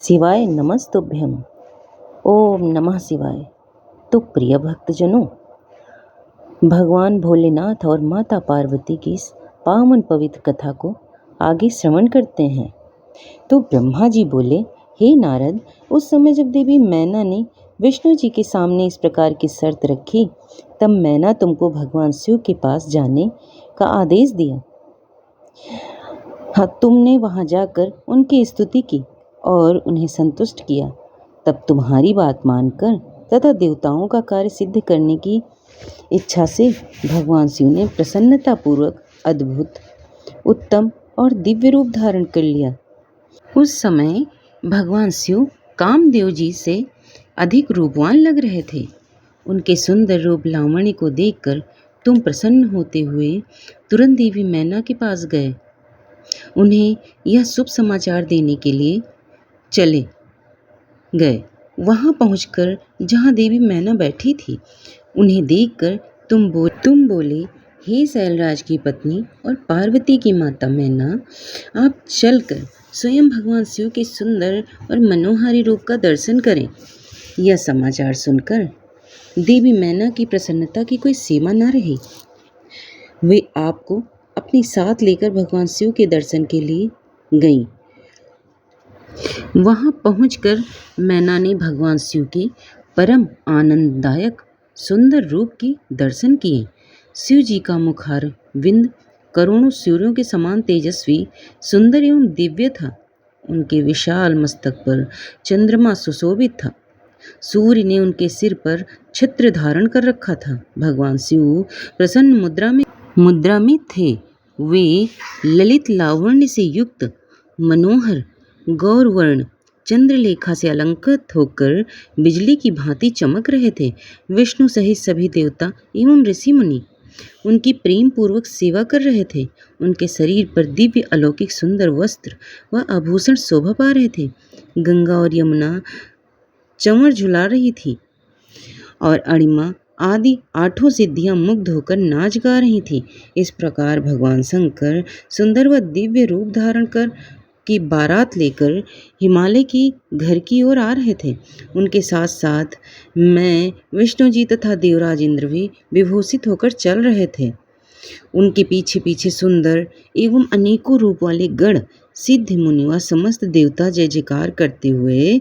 शिवाय नमस्तुभ्यम। ओम नमः शिवाय। तो प्रिय भक्तजनों, भगवान भोलेनाथ और माता पार्वती की इस पावन पवित्र कथा को आगे श्रवण करते हैं। तो ब्रह्मा जी बोले, हे नारद, उस समय जब देवी मैना ने विष्णु जी के सामने इस प्रकार की शर्त रखी, तब मैना तुमको भगवान शिव के पास जाने का आदेश दिया। हाँ, तुमने वहाँ जाकर उनकी स्तुति की और उन्हें संतुष्ट किया। तब तुम्हारी बात मानकर तथा देवताओं का कार्य सिद्ध करने की इच्छा से भगवान शिव ने प्रसन्नतापूर्वक अद्भुत, उत्तम और दिव्य रूप धारण कर लिया। उस समय भगवान शिव कामदेव जी से अधिक रूपवान लग रहे थे। उनके सुंदर रूप लावण्य को देखकर तुम प्रसन्न होते हुए तुरंत देवी मैना के पास गए। उन्हें यह शुभ समाचार देने के लिए चले गए। वहां पहुंचकर जहां देवी मैना बैठी थी, उन्हें देखकर तुम बोले, हे शैलराज की पत्नी और पार्वती की माता मैना, आप चलकर स्वयं भगवान शिव के सुंदर और मनोहारी रूप का दर्शन करें। यह समाचार सुनकर देवी मैना की प्रसन्नता की कोई सीमा न रही। वे आपको अपने साथ लेकर भगवान शिव के दर्शन के लिए गईं। वहां पहुंचकर मैना ने भगवान शिव के परम आनंददायक सुंदर रूप के दर्शन किए। शिव जी का मुखार विंद करोड़ों सूर्यों के समान तेजस्वी, सुंदर एवं दिव्य था। उनके विशाल मस्तक पर चंद्रमा सुशोभित था। सूर्य ने उनके सिर पर छत्र धारण कर रखा था। भगवान शिव प्रसन्न मुद्रा में थे। वे ललित लावण्य से युक्त मनोहर गौरवर्ण चंद्रलेखा से अलंकृत होकर बिजली की भांति चमक रहे थे। विष्णु सहित सभी देवता एवं ऋषि मुनि उनकी प्रेम पूर्वक सेवा कर रहे थे। उनके शरीर पर दिव्य अलौकिक सुंदर वस्त्र व आभूषण शोभा पा रहे थे। गंगा और यमुना चंवर झुला रही थी और अणिमा आदि 8 सिद्धियां मुग्ध होकर नाच गा रही थी। इस प्रकार भगवान शंकर सुंदर व दिव्य रूप धारण कर की बारात लेकर हिमालय की घर की ओर आ रहे थे। उनके साथ साथ मैं, विष्णु जी तथा देवराज इंद्र भी विभूषित होकर चल रहे थे। उनके पीछे पीछे सुंदर एवं अनेकों रूप वाले गण, सिद्ध मुनि व समस्त देवता जय जयकार करते हुए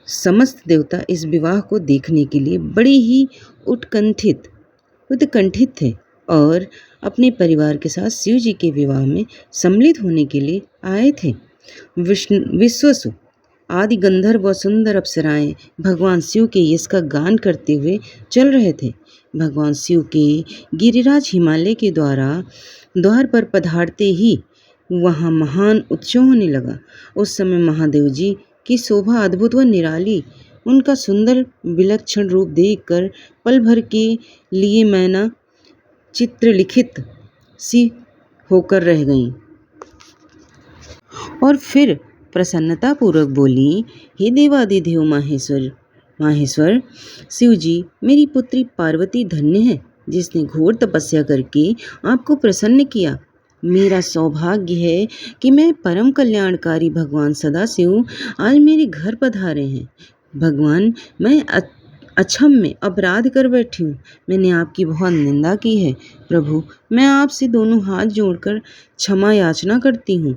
समस्त देवता इस विवाह को देखने के लिए बड़े ही उत्कंठित थे और अपने परिवार के साथ शिव जी के विवाह में सम्मिलित होने के लिए आए थे। विश्वसु आदि गंधर्व व सुंदर अप्सराएं भगवान शिव के यश का गान करते हुए चल रहे थे। भगवान शिव के गिरिराज हिमालय के द्वार पर पधारते ही वहाँ महान उत्सव होने लगा। उस समय महादेव जी की शोभा अद्भुत व निराली, उनका सुंदर विलक्षण रूप देखकर पल भर के लिए मैना चित्रलिखित सी होकर रह गईं और फिर प्रसन्नता पूर्वक बोली, हे देवादिदेव माहेश्वर शिव जी, मेरी पुत्री पार्वती धन्य है जिसने घोर तपस्या करके आपको प्रसन्न किया। मेरा सौभाग्य है कि मैं परम कल्याणकारी भगवान सदाशिव आज मेरे घर पधारे हैं। भगवान, मैं अक्षम्य अपराध कर बैठी हूँ। मैंने आपकी बहुत निंदा की है। प्रभु, मैं आपसे दोनों हाथ जोड़कर क्षमा याचना करती हूँ।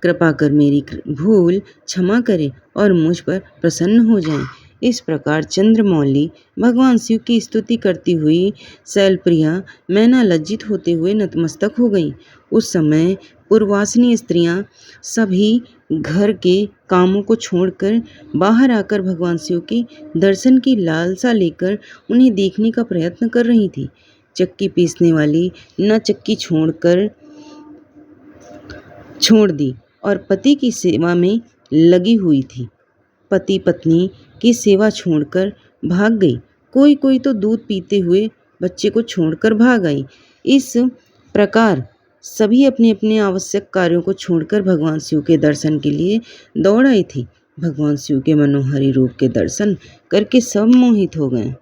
कृपा कर मेरी भूल क्षमा करें और मुझ पर प्रसन्न हो जाएं। इस प्रकार चंद्रमौली भगवान शिव की स्तुति करती हुई शैलप्रिया मैना लज्जित होते हुए नतमस्तक हो गईं। उस समय पूर्वासिनी स्त्रियां सभी घर के कामों को छोड़कर बाहर आकर भगवान शिव के दर्शन की लालसा लेकर उन्हें देखने का प्रयत्न कर रही थी। चक्की पीसने वाली न चक्की छोड़ दी और पति की सेवा में लगी हुई थी। पति पत्नी की सेवा छोड़कर भाग गई। कोई तो दूध पीते हुए बच्चे को छोड़कर भाग आई। इस प्रकार सभी अपने अपने आवश्यक कार्यों को छोड़कर भगवान शिव के दर्शन के लिए दौड़ आई थी। भगवान शिव के मनोहरी रूप के दर्शन करके सब मोहित हो गए।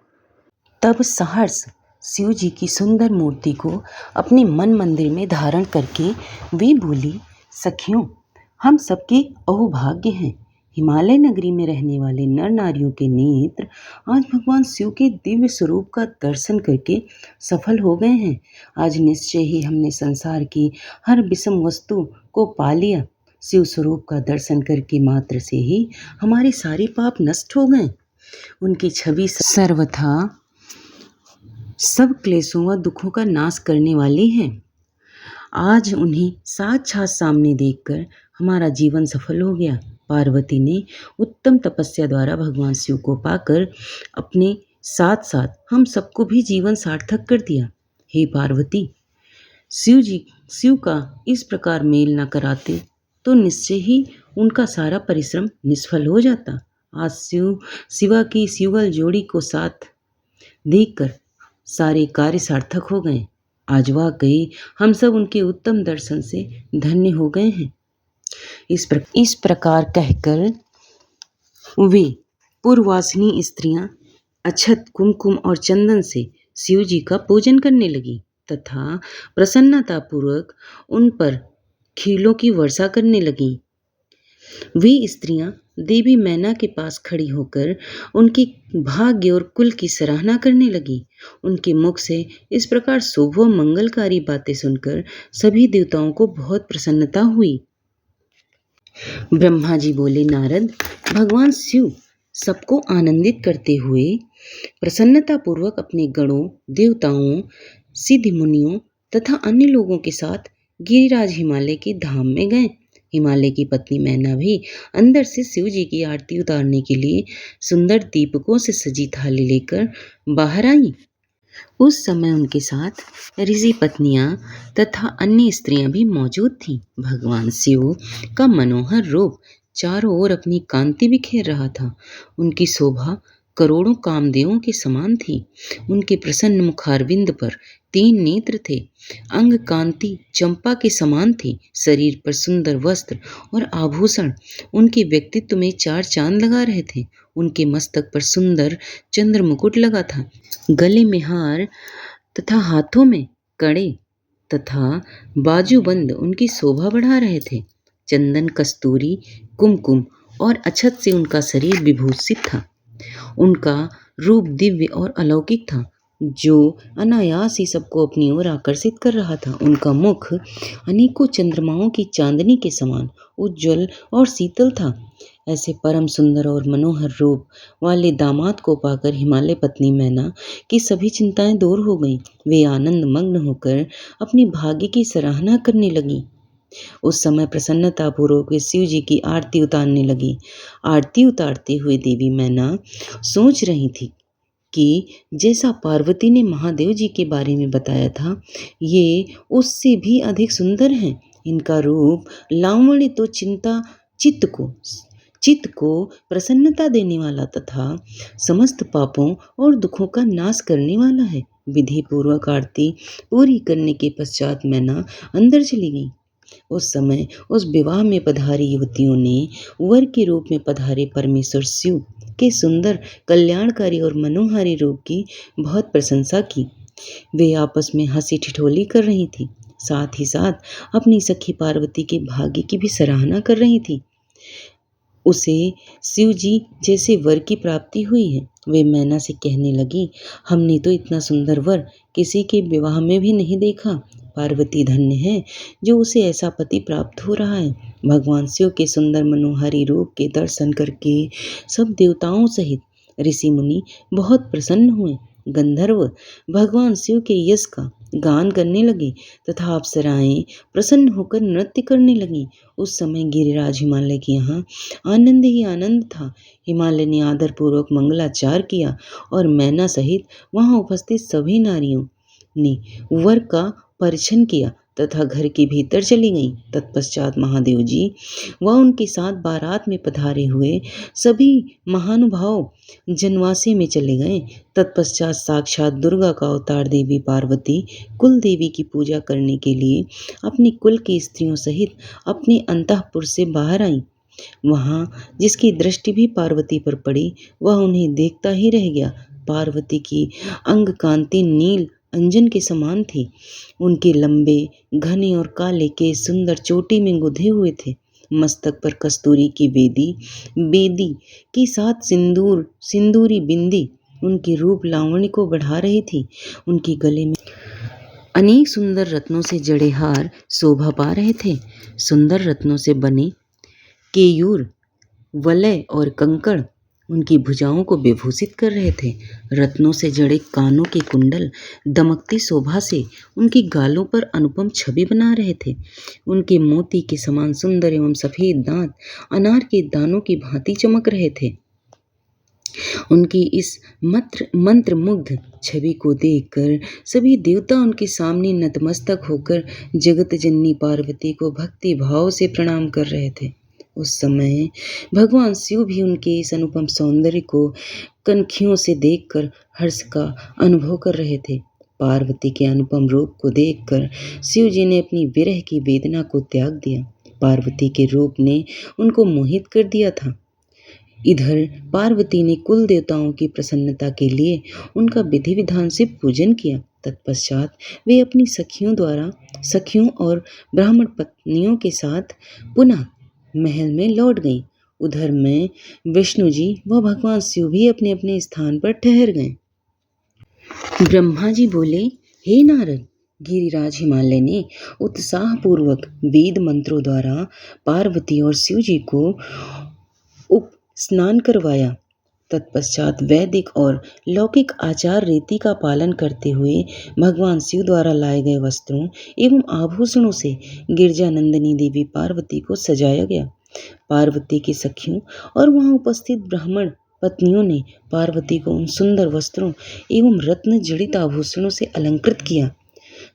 तब सहर्ष शिव जी की सुंदर मूर्ति को अपने मन मंदिर में धारण करके वे बोली, सखियों, हम सबके अहोभाग्य हैं हिमालय नगरी में रहने वाले नर नारियों के नेत्र आज भगवान शिव के दिव्य स्वरूप का दर्शन करके सफल हो गए हैं। आज निश्चय ही हमने संसार की हर विषम वस्तु को पा लिया। शिव स्वरूप का दर्शन करके मात्र से ही हमारे सारे पाप नष्ट हो गए। उनकी छवि सर्वथा सब क्लेशों व दुखों का नाश करने वाली है। आज उन्हें साक्षात सामने देखकर हमारा जीवन सफल हो गया। पार्वती ने उत्तम तपस्या द्वारा भगवान शिव को पाकर अपने साथ साथ हम सबको भी जीवन सार्थक कर दिया। हे पार्वती, शिव का इस प्रकार मेल न कराते तो निश्चय ही उनका सारा परिश्रम निष्फल हो जाता। आज शिवा की शिवगल जोड़ी को साथ देखकर सारे कार्य सार्थक हो गए। आज वाकई हम सब उनके उत्तम दर्शन से धन्य हो गए हैं। इस प्रकार कहकर वे पूर्ववासिनी स्त्रियां अक्षत, कुमकुम और चंदन से शिव जी का पूजन करने लगी तथा प्रसन्नतापूर्वक उन पर खीलों की वर्षा करने लगी। वे स्त्रियां देवी मैना के पास खड़ी होकर उनके भाग्य और कुल की सराहना करने लगी। उनके मुख से इस प्रकार शुभ व मंगलकारी बातें सुनकर सभी देवताओं को बहुत प्रसन्नता हुई। ब्रह्मा जी बोले, नारद, भगवान शिव सबको आनंदित करते हुए प्रसन्नतापूर्वक अपने गणों, देवताओं, सिद्ध मुनियों तथा अन्य लोगों के साथ गिरिराज हिमालय के धाम में गए। हिमालय की पत्नी मैना भी अंदर से शिव जी की आरती उतारने के लिए सुंदर दीपकों से सजी थाली लेकर बाहर आई। उस समय उनके साथ ऋषि पत्नियां तथा अन्य स्त्रियां भी मौजूद थीं। भगवान शिव का मनोहर रूप चारों ओर अपनी कांति बिखेर रहा था। उनकी शोभा करोड़ों कामदेवों के समान थी। उनके प्रसन्न मुखारविंद पर 3 नेत्र थे। अंग कांति चंपा के समान थी। शरीर पर सुंदर वस्त्र और आभूषण उनके व्यक्तित्व में 4 चांद लगा रहे थे। उनके मस्तक पर सुंदर चंद्र मुकुट लगा था। गले में हार तथा हाथों में कड़े तथा बाजूबंद उनकी शोभा बढ़ा रहे थे। चंदन, कस्तूरी, कुमकुम और अक्षत से उनका शरीर विभूषित था। उनका रूप दिव्य और अलौकिक था, जो अनायास ही सबको अपनी ओर आकर्षित कर रहा था। उनका मुख अनेकों चंद्रमाओं की चांदनी के समान उज्ज्वल और शीतल था। ऐसे परम सुंदर और मनोहर रूप वाले दामाद को पाकर हिमालय पत्नी मैना की सभी चिंताएं दूर हो गईं। वे आनंद मग्न होकर अपनी भाग्य की सराहना करने लगी। उस समय प्रसन्नतापूर्वक वे शिव जी की आरती उतारने लगी। आरती उतारते हुए देवी मैना सोच रही थी कि जैसा पार्वती ने महादेव जी के बारे में बताया था, ये उससे भी अधिक सुंदर हैं। इनका रूप लावण्य तो चित्त को प्रसन्नता देने वाला तथा समस्त पापों और दुखों का नाश करने वाला है। विधि पूर्वक आरती पूरी करने के पश्चात मैना अंदर चली गई। उस समय उस विवाह में पधारी युवतियों ने वर के रूप में पधारे परमेश्वर शिव के सुंदर, कल्याणकारी और मनोहारी रूप की बहुत प्रशंसा की। वे आपस में हंसी ठिठोली कर रही थी, साथ ही साथ अपनी सखी पार्वती के भाग्य की भी सराहना कर रही थी। उसे शिव जी जैसे वर की प्राप्ति हुई है। वे मैना से कहने लगी, हमने तो इतना सुंदर वर किसी के विवाह में भी नहीं देखा। पार्वती धन्य है जो उसे ऐसा पति प्राप्त हो रहा है। भगवान शिव के सुंदर मनोहारी रूप के दर्शन करके सब देवताओं सहित ऋषि मुनि बहुत प्रसन्न हुए। गंधर्व भगवान शिव के यश का गान करने लगे तथा अप्सराएं प्रसन्न होकर नृत्य करने लगी। उस समय गिरिराज हिमालय के यहाँ आनंद ही आनंद था। हिमालय ने आदरपूर्वक मंगलाचार किया और मैना सहित वहाँ उपस्थित सभी नारियों ने वर का परिछन किया तथा घर के भीतर चली गईं। तत्पश्चात महादेव जी व उनके साथ बारात में पधारे हुए सभी महानुभाव जनवासी में चले गए। तत्पश्चात साक्षात दुर्गा का अवतार देवी पार्वती कुल देवी की पूजा करने के लिए अपनी कुल की स्त्रियों सहित अपने अंतःपुर से बाहर आई। वहाँ जिसकी दृष्टि भी पार्वती पर पड़ी वह उन्हें देखता ही रह गया। पार्वती की अंग कांति नील अंजन के समान थी। उनके लंबे, घने और काले केश सुंदर चोटी में गुंथे हुए थे। मस्तक पर कस्तूरी की बेदी के साथ सिंदूरी बिंदी उनके रूप लावण्य को बढ़ा रही थी। उनके गले में अनेक सुंदर रत्नों से जड़े हार शोभा पा रहे थे। सुंदर रत्नों से बने केयूर, वलय और कंकड़ उनकी भुजाओं को विभूषित कर रहे थे। रत्नों से जड़े कानों के कुंडल दमकती शोभा से उनकी गालों पर अनुपम छवि बना रहे थे। उनके मोती के समान सुंदर एवं सफेद दांत अनार के दानों की भांति चमक रहे थे। उनकी इस मंत्रमुग्ध छवि को देखकर सभी देवता उनके सामने नतमस्तक होकर जगत जननी पार्वती को भक्ति भाव से प्रणाम कर रहे थे। उस समय भगवान शिव भी उनके इस अनुपम सौंदर्य को कनखियों से देखकर हर्ष का अनुभव कर रहे थे। पार्वती के अनुपम रूप को देखकर शिव जी ने अपनी विरह की वेदना को त्याग दिया। पार्वती के रूप ने उनको मोहित कर दिया था। इधर पार्वती ने कुल देवताओं की प्रसन्नता के लिए उनका विधि विधान से पूजन किया। तत्पश्चात वे अपनी सखियों और ब्राह्मण पत्नियों के साथ पुनः महल में लौट गईं। उधर में विष्णु जी व भगवान शिव भी अपने अपने स्थान पर ठहर गए। ब्रह्मा जी बोले, हे नारद, गिरिराज हिमालय ने उत्साहपूर्वक वेद मंत्रों द्वारा पार्वती और शिव जी को स्नान करवाया। तत्पश्चात वैदिक और लौकिक आचार रीति का पालन करते हुए भगवान शिव द्वारा लाए गए वस्त्रों एवं आभूषणों से गिरजानंदिनी देवी पार्वती को सजाया गया। पार्वती की सखियों और वहां उपस्थित ब्राह्मण पत्नियों ने पार्वती को उन सुंदर वस्त्रों एवं रत्न जड़ित आभूषणों से अलंकृत किया।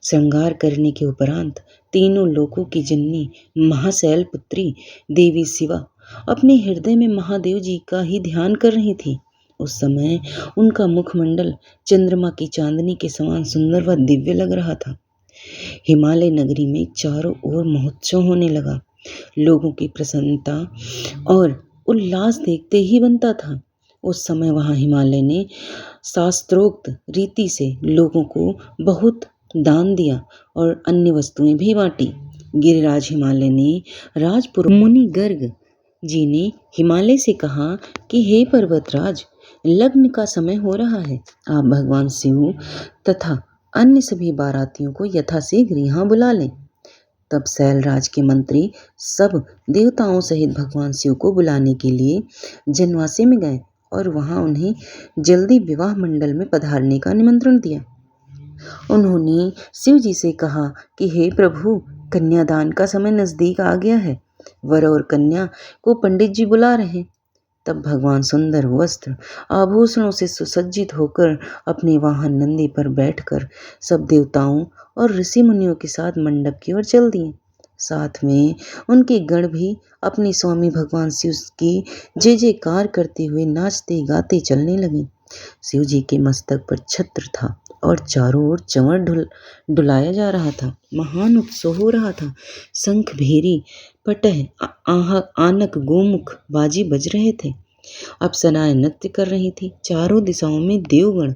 श्रृंगार करने के उपरांत तीनों लोकों की जननी महाशैल पुत्री देवी शिवा अपने हृदय में महादेव जी का ही ध्यान कर रही थी। उस समय उनका मुखमंडल चंद्रमा की चांदनी के समान सुंदर व दिव्य लग रहा था। हिमालय नगरी में चारों ओर महोत्सव होने लगा। लोगों की प्रसन्नता और उल्लास देखते ही बनता था। उस समय वहां हिमालय ने शास्त्रोक्त रीति से लोगों को बहुत दान दिया और अन्य वस्तुएं भी बांटी। गिरिराज हिमालय ने राजपुरोहित मुनि गर्ग जी ने हिमालय से कहा कि हे पर्वतराज, लग्न का समय हो रहा है। आप भगवान शिव तथा अन्य सभी बारातियों को यथाशीघ्र यहाँ बुला लें। तब शैलराज के मंत्री सब देवताओं सहित भगवान शिव को बुलाने के लिए जनवासे में गए और वहां उन्हें जल्दी विवाह मंडल में पधारने का निमंत्रण दिया। उन्होंने शिव जी से कहा कि हे प्रभु, कन्यादान का समय नजदीक आ गया है। वर और कन्या को पंडित जी बुला रहे। तब भगवान सुंदर वस्त्र आभूषणों से सुसज्जित होकर अपने वाहन नंदी पर बैठकर सब देवताओं और ऋषि मुनियों के साथ मंडप की ओर चल दिए। साथ में उनके गण भी अपने स्वामी भगवान शिव की जय जयकार करते हुए नाचते गाते चलने लगे। शिव जी के मस्तक पर छत्र था और चारों ओर चंवर डुलाया जा रहा था। महान उत्सव हो रहा था। शंख, भेरी, पटह, आनक, गोमुख बाजी बज रहे थे। अप्सराएं नृत्य कर रही थी। चारों दिशाओं में देवगण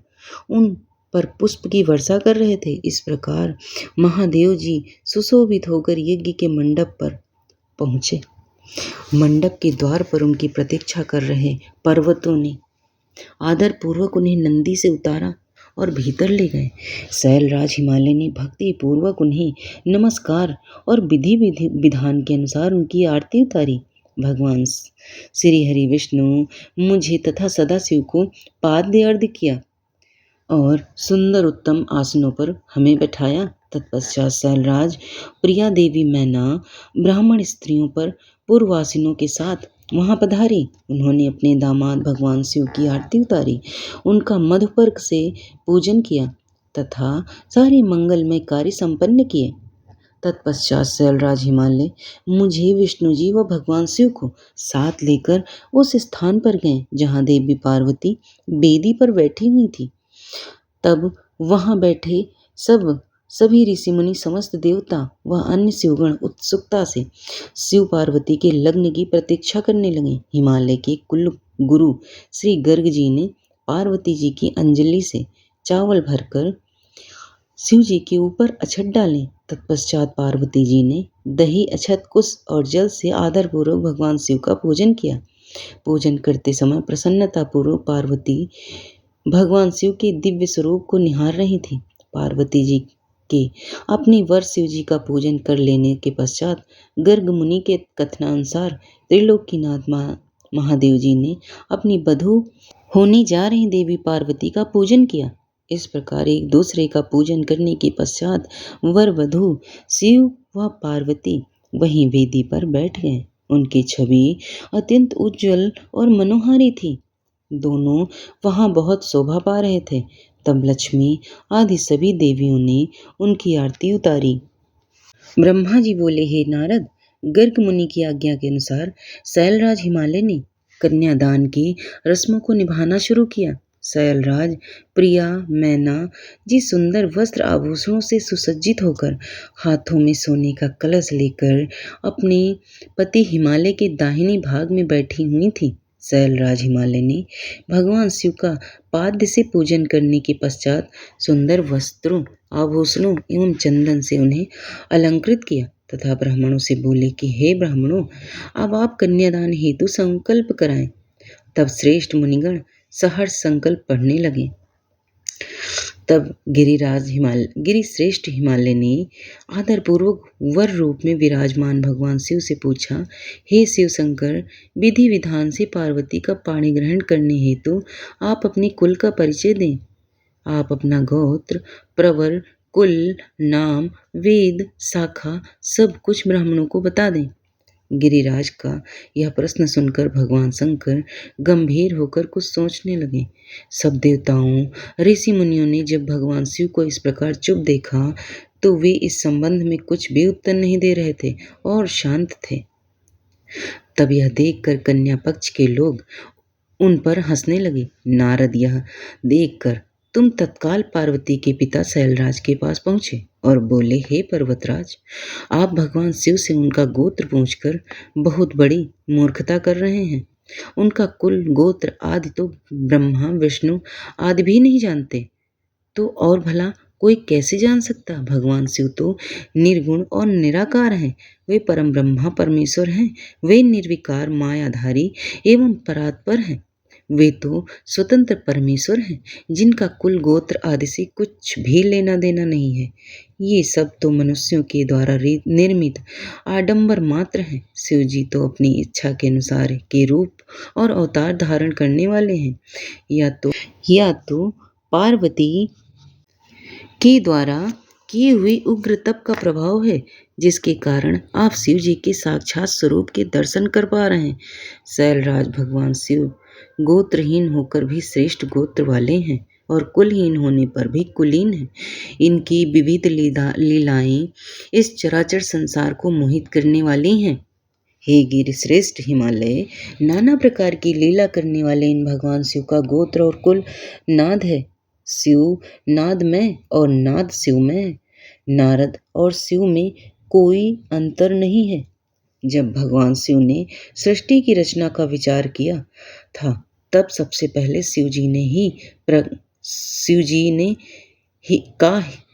उन पर पुष्प की वर्षा कर रहे थे। इस प्रकार महादेव जी सुशोभित होकर यज्ञ के मंडप पर पहुंचे। मंडप के द्वार पर उनकी प्रतीक्षा कर रहे पर्वतों ने आदर पूर्वक उन्हें नंदी से उतारा और भीतर ले गए। शैलराज हिमालय ने भक्ति पूर्वक उन्हें नमस्कार और विधि विधान के अनुसार उनकी आरती उतारी। भगवान श्री हरि विष्णु मुझे तथा सदाशिव को पाद्य अर्घ्य किया और सुंदर उत्तम आसनों पर हमें बैठाया। तत्पश्चात शैलराज प्रिया देवी मैना ब्राह्मण स्त्रियों पर पूर्वासिनों के साथ वहां पधारी। उन्होंने अपने दामाद भगवान शिव की आरती उतारी, उनका मधुपर्क से पूजन किया तथा सारे मंगलमय कार्य संपन्न किए। तत्पश्चात शैलराज हिमालय मुझे, विष्णु जी व भगवान शिव को साथ लेकर उस स्थान पर गए जहाँ देवी पार्वती बेदी पर बैठी हुई थी। तब वहां बैठे सभी ऋषि मुनि, समस्त देवता व अन्य शिवगण उत्सुकता से शिव पार्वती के लग्न की प्रतीक्षा करने लगे। हिमालय के कुल गुरु श्री गर्ग जी ने पार्वती जी की अंजलि से चावल भरकर शिव जी के ऊपर अक्षत डालें। तत्पश्चात पार्वती जी ने दही, अक्षत, कुश और जल से आदरपूर्वक भगवान शिव का पूजन किया। पूजन करते समय प्रसन्नतापूर्वक पार्वती भगवान शिव के दिव्य स्वरूप को निहार रही थी। पार्वती जी के अपने वर शिव जी का पूजन कर लेने के पश्चात गर्ग मुनि के कथनानुसार त्रिलोकीनाथ महादेव जी ने अपनी वधू होने जा रही देवी पार्वती का पूजन किया। इस प्रकार एक दूसरे का पूजन करने के पश्चात वर वधू शिव व पार्वती वहीं वेदी पर बैठ गए। उनकी छवि अत्यंत उज्जवल और मनोहारी थी। दोनों वहां बहुत शोभा पा रहे थे। तब लक्ष्मी आदि सभी देवियों ने उनकी आरती उतारी। ब्रह्मा जी बोले, हे नारद, गर्ग मुनि की आज्ञा के अनुसार शैलराज हिमालय ने कन्यादान की रस्मों को निभाना शुरू किया। शैलराज प्रिया मैना जी सुंदर वस्त्र आभूषणों से सुसज्जित होकर हाथों में सोने का कलश लेकर अपने पति हिमालय के दाहिने भाग में बैठी हुई थी। शैलराज हिमालय ने भगवान शिव का पाद्य से पूजन करने के पश्चात सुंदर वस्त्रों, आभूषणों एवं चंदन से उन्हें अलंकृत किया तथा ब्राह्मणों से बोले कि हे ब्राह्मणों, अब आप कन्यादान हेतु संकल्प कराएं। तब श्रेष्ठ मुनिगण सहर्ष संकल्प पढ़ने लगे। तब गिरिश्रेष्ठ हिमालय ने आदरपूर्वक वर रूप में विराजमान भगवान शिव से पूछा, हे शिव शंकर, विधि विधान से पार्वती का पाणी ग्रहण करने हेतु आप अपने कुल का परिचय दें। आप अपना गोत्र, प्रवर, कुल, नाम, वेद, शाखा सब कुछ ब्राह्मणों को बता दें। गिरिराज का यह प्रश्न सुनकर भगवान शंकर गंभीर होकर कुछ सोचने लगे। सब देवताओं, ऋषि मुनियों ने जब भगवान शिव को इस प्रकार चुप देखा तो वे इस संबंध में कुछ भी उत्तर नहीं दे रहे थे और शांत थे। तब यह देखकर कन्या पक्ष के लोग उन पर हंसने लगे। नारद यह देखकर तुम तत्काल पार्वती के पिता शैलराज के पास पहुंचे और बोले, हे पर्वतराज, आप भगवान शिव से उनका गोत्र पूछकर बहुत बड़ी मूर्खता कर रहे हैं। उनका कुल, गोत्र आदि तो ब्रह्मा, विष्णु आदि भी नहीं जानते, तो और भला कोई कैसे जान सकता। भगवान शिव तो निर्गुण और निराकार हैं। वे परम ब्रह्मा परमेश्वर हैं। वे निर्विकार, मायाधारी एवं परात्पर हैं। वे तो स्वतंत्र परमेश्वर हैं, जिनका कुल, गोत्र आदि से कुछ भी लेना देना नहीं है। ये सब तो मनुष्यों के द्वारा निर्मित आडंबर मात्र हैं। शिव जी तो अपनी इच्छा के अनुसार के रूप और अवतार धारण करने वाले हैं। या तो पार्वती के द्वारा किए हुए उग्र तप का प्रभाव है, जिसके कारण आप शिव जी के साक्षात स्वरूप के दर्शन कर पा रहे हैं। शैलराज भगवान शिव गोत्रहीन होकर भी श्रेष्ठ गोत्र वाले हैं और कुलहीन होने पर भी कुलीन हैं। इनकी विविध लीलाएं इस चराचर संसार को मोहित करने वाली हैं। हे गिरिश्रेष्ठ हिमालय, नाना प्रकार की लीला करने वाले इन भगवान शिव का गोत्र और कुल नाद है। शिव नाद में और नाद शिव में, नारद और शिव में कोई अंतर नहीं है। जब भगवान शिव ने सृष्टि की रचना का विचार किया था, तब सबसे पहले शिव जी ने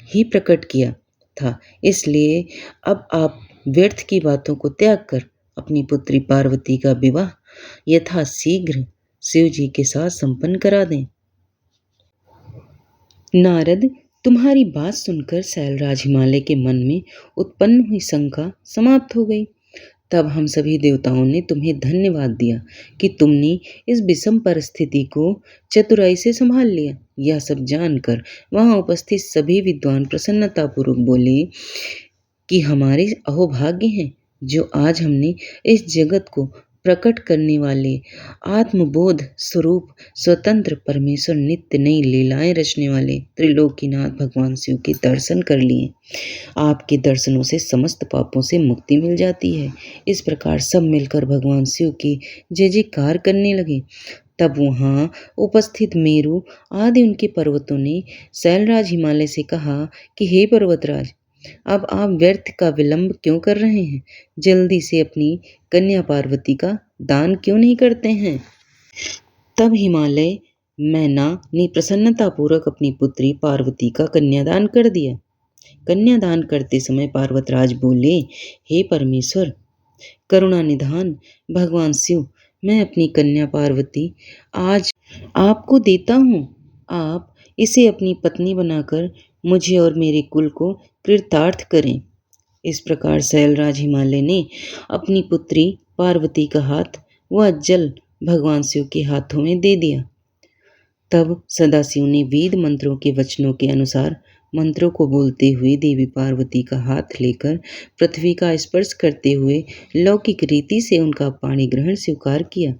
ही प्रकट किया था। इसलिए अब आप व्यर्थ की बातों को त्याग कर अपनी पुत्री पार्वती का विवाह यथाशीघ्र शिव जी के साथ संपन्न करा दें। नारद, तुम्हारी बात सुनकर शैलराज हिमालय के मन में उत्पन्न हुई शंका समाप्त हो गई। तब हम सभी देवताओं ने तुम्हें धन्यवाद दिया कि तुमने इस विषम परिस्थिति को चतुराई से संभाल लिया। यह सब जानकर वहां उपस्थित सभी विद्वान प्रसन्नतापूर्वक बोले कि हमारे अहोभाग्य हैं जो आज हमने इस जगत को प्रकट करने वाले आत्मबोध स्वरूप स्वतंत्र परमेश्वर नित्य नई लीलाएं रचने वाले त्रिलोकीनाथ भगवान शिव के दर्शन कर लिए। आपके दर्शनों से समस्त पापों से मुक्ति मिल जाती है। इस प्रकार सब मिलकर भगवान शिव की जय जयकार करने लगे। तब वहाँ उपस्थित मेरु आदि उनके पर्वतों ने शैलराज हिमालय से कहा कि हे पर्वतराज, अब आप व्यर्थ का विलंब क्यों कर रहे हैं? जल्दी से अपनी कन्या पार्वती का दान क्यों नहीं करते हैं? तब हिमालय मैना ने प्रसन्नतापूर्वक अपनी पुत्री पार्वती का कन्यादान कर दिया। कन्यादान करते समय पार्वतराज बोले, हे परमेश्वर, करुणा निधान भगवान शिव, मैं अपनी कन्या पार्वती आज आपको देता हूँ। आप इसे अपनी पत्नी बनाकर मुझे और मेरे कुल को कृतार्थ करें। इस प्रकार शैलराज हिमालय ने अपनी पुत्री पार्वती का हाथ वह जल भगवान शिव के हाथों में दे दिया। तब सदाशिव ने वेद मंत्रों के वचनों के अनुसार मंत्रों को बोलते हुए देवी पार्वती का हाथ लेकर पृथ्वी का स्पर्श करते हुए लौकिक रीति से उनका पाणी ग्रहण स्वीकार किया।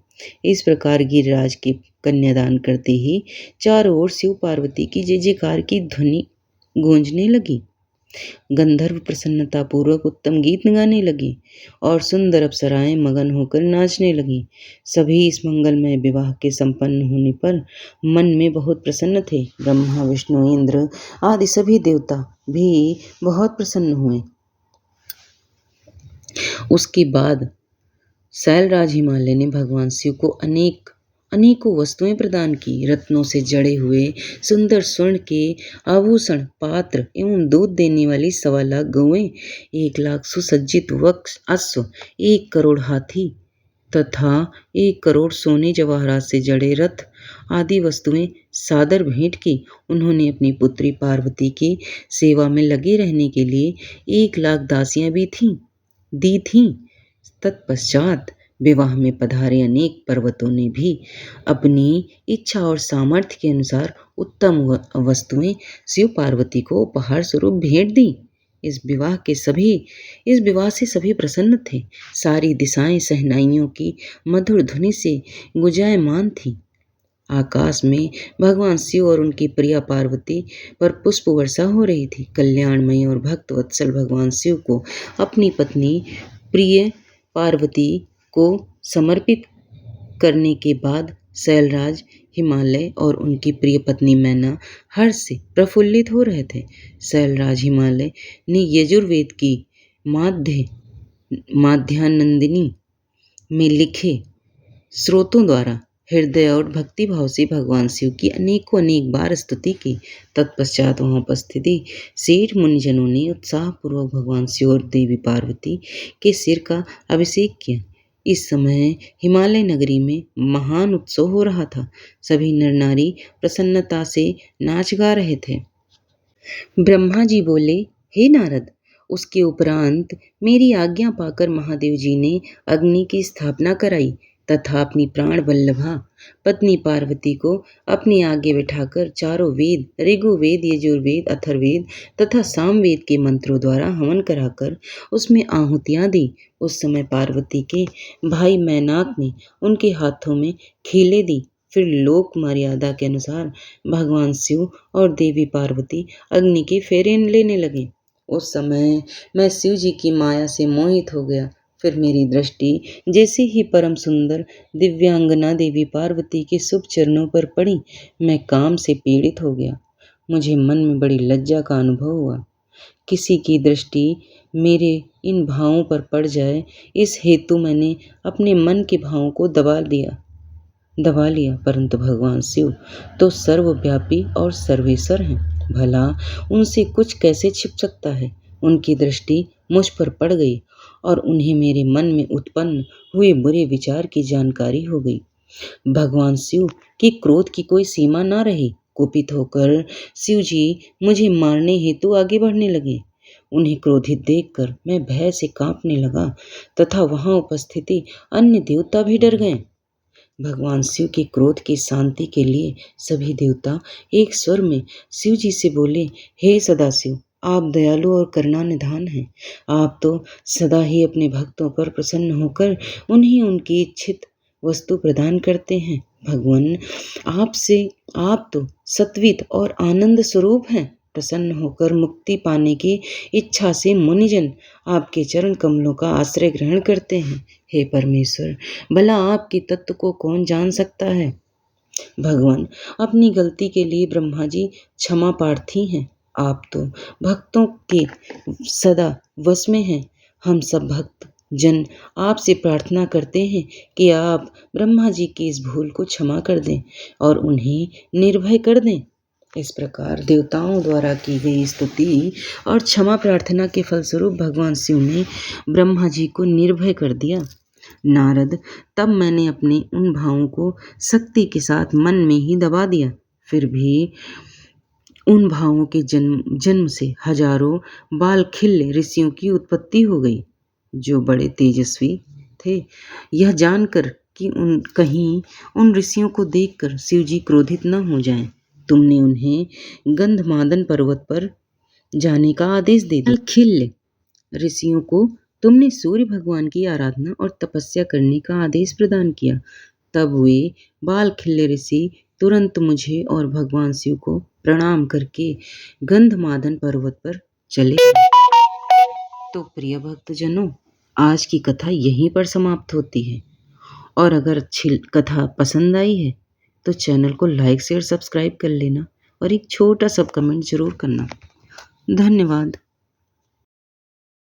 इस प्रकार गिरिराज के कन्यादान करते ही चारों ओर शिव पार्वती की जय जयकार की ध्वनि गूंजने लगी। गंधर्व प्रसन्नतापूर्वक उत्तम गीत गाने लगे और सुंदर अप्सराएं मगन होकर नाचने लगीं। सभी इस मंगलमय विवाह के संपन्न होने पर मन में बहुत प्रसन्न थे। ब्रह्मा, विष्णु, इंद्र आदि सभी देवता भी बहुत प्रसन्न हुए। उसके बाद शैलराज हिमालय ने भगवान शिव को अनेकों वस्तुएं प्रदान की। रत्नों से जड़े हुए सुंदर स्वर्ण के आभूषण, पात्र एवं दूध देने वाली 1.25 लाख गौएं, 1 लाख सुसज्जित वक्ष अश्व, 1 करोड़ हाथी तथा 1 करोड़ सोने जवाहरात से जड़े रथ आदि वस्तुएं सादर भेंट की। उन्होंने अपनी पुत्री पार्वती की सेवा में लगे रहने के लिए 1 लाख दासियां भी दी थीं। तत्पश्चात विवाह में पधारे अनेक पर्वतों ने भी अपनी इच्छा और सामर्थ्य के अनुसार उत्तम वस्तुएं शिव पार्वती को उपहार स्वरूप भेंट दी। इस विवाह से सभी प्रसन्न थे। सारी दिशाएं शहनाइयों की मधुर ध्वनि से गुंजायमान थीं। आकाश में भगवान शिव और उनकी प्रिया पार्वती पर पुष्प वर्षा हो रही थी। कल्याणमयी और भक्त वत्सल भगवान शिव को अपनी पत्नी प्रिय पार्वती को समर्पित करने के बाद शैलराज हिमालय और उनकी प्रिय पत्नी मैना हर्ष से प्रफुल्लित हो रहे थे। शैलराज हिमालय ने यजुर्वेद की माध्यानंदिनी में लिखे स्रोतों द्वारा हृदय और भक्ति भाव से भगवान शिव की अनेक बार स्तुति की। तत्पश्चात वहां उपस्थित सेठ मुनिजनों ने उत्साहपूर्वक भगवान शिव और देवी पार्वती के सिर का अभिषेक किया। इस समय हिमालय नगरी में महान उत्सव हो रहा था। सभी नर नारी प्रसन्नता से नाच गा रहे थे। ब्रह्मा जी बोले, हे नारद, उसके उपरांत मेरी आज्ञा पाकर महादेव जी ने अग्नि की स्थापना कराई तथा अपनी प्राण वल्लभा पत्नी पार्वती को अपने आगे बिठाकर चारों वेद, ऋग्वेद, यजुर्वेद, अथर्ववेद तथा सामवेद के मंत्रों द्वारा हवन कराकर उसमें आहुतियां दी। उस समय पार्वती के भाई मैनाक ने उनके हाथों में खीलें दी। फिर लोक मर्यादा के अनुसार भगवान शिव और देवी पार्वती अग्नि के फेरे लेने लगे। उस समय मैं शिव जी की माया से मोहित हो गया। फिर मेरी दृष्टि जैसे ही परम सुंदर दिव्यांगना देवी पार्वती के शुभ चरणों पर पड़ी, मैं काम से पीड़ित हो गया। मुझे मन में बड़ी लज्जा का अनुभव हुआ। किसी की दृष्टि मेरे इन भावों पर पड़ जाए, इस हेतु मैंने अपने मन के भावों को दबा लिया। परंतु भगवान शिव तो सर्वव्यापी और सर्वेश्वर हैं। भला उनसे कुछ कैसे छिप सकता है। उनकी दृष्टि मुझ पर पड़ गई और उन्हें मेरे मन में उत्पन्न हुए बुरे विचार की जानकारी हो गई। भगवान शिव के क्रोध की कोई सीमा न रही। कुपित होकर शिव जी मुझे मारने हेतु आगे बढ़ने लगे। उन्हें क्रोधित देखकर मैं भय से कांपने लगा तथा वहां उपस्थित अन्य देवता भी डर गए। भगवान शिव के क्रोध की शांति के लिए सभी देवता एक स्वर में शिव जी से बोले, हे सदाशिव, आप दयालु और करुणानिधान हैं। आप तो सदा ही अपने भक्तों पर प्रसन्न होकर उन्हें उनकी इच्छित वस्तु प्रदान करते हैं। भगवान, आप तो सत्वित और आनंद स्वरूप हैं। प्रसन्न होकर मुक्ति पाने की इच्छा से मुनिजन आपके चरण कमलों का आश्रय ग्रहण करते हैं। हे परमेश्वर, भला आपके तत्व को कौन जान सकता है। भगवान, अपनी गलती के लिए ब्रह्मा जी क्षमा प्रार्थी हैं। आप तो भक्तों के सदा वश में हैं। हम सब भक्त जन आपसे प्रार्थना करते हैं कि आप ब्रह्मा जी की इस भूल को क्षमा कर दें और उन्हें निर्भय कर दें। इस प्रकार देवताओं द्वारा की गई स्तुति और क्षमा प्रार्थना के फलस्वरूप भगवान शिव ने ब्रह्मा जी को निर्भय कर दिया। नारद, तब मैंने अपने उन भावों को शक्ति के साथ मन में ही दबा दिया। फिर भी उन भावों के जन्म से हजारों बालखिल्य ऋषियों की उत्पत्ति हो गई, जो बड़े तेजस्वी थे। यह जानकर कि कहीं उन ऋषियों को देखकर शिवजी क्रोधित न हो जाएं, तुमने उन्हें गंधमादन पर्वत पर जाने का आदेश दे दिया। बालखिल्य ऋषियों को तुमने सूर्य भगवान की आराधना और तपस्या करने का आदेश प्रदान किया। तब वे बालखिल्य ऋषि तुरंत मुझे और भगवान शिव को प्रणाम करके गंधमादन पर्वत पर चले गए। तो प्रिय भक्तजनों, आज की कथा यहीं पर समाप्त होती है। और अगर अच्छी कथा पसंद आई है तो चैनल को लाइक शेयर सब्सक्राइब कर लेना और एक छोटा सा कमेंट जरूर करना। धन्यवाद।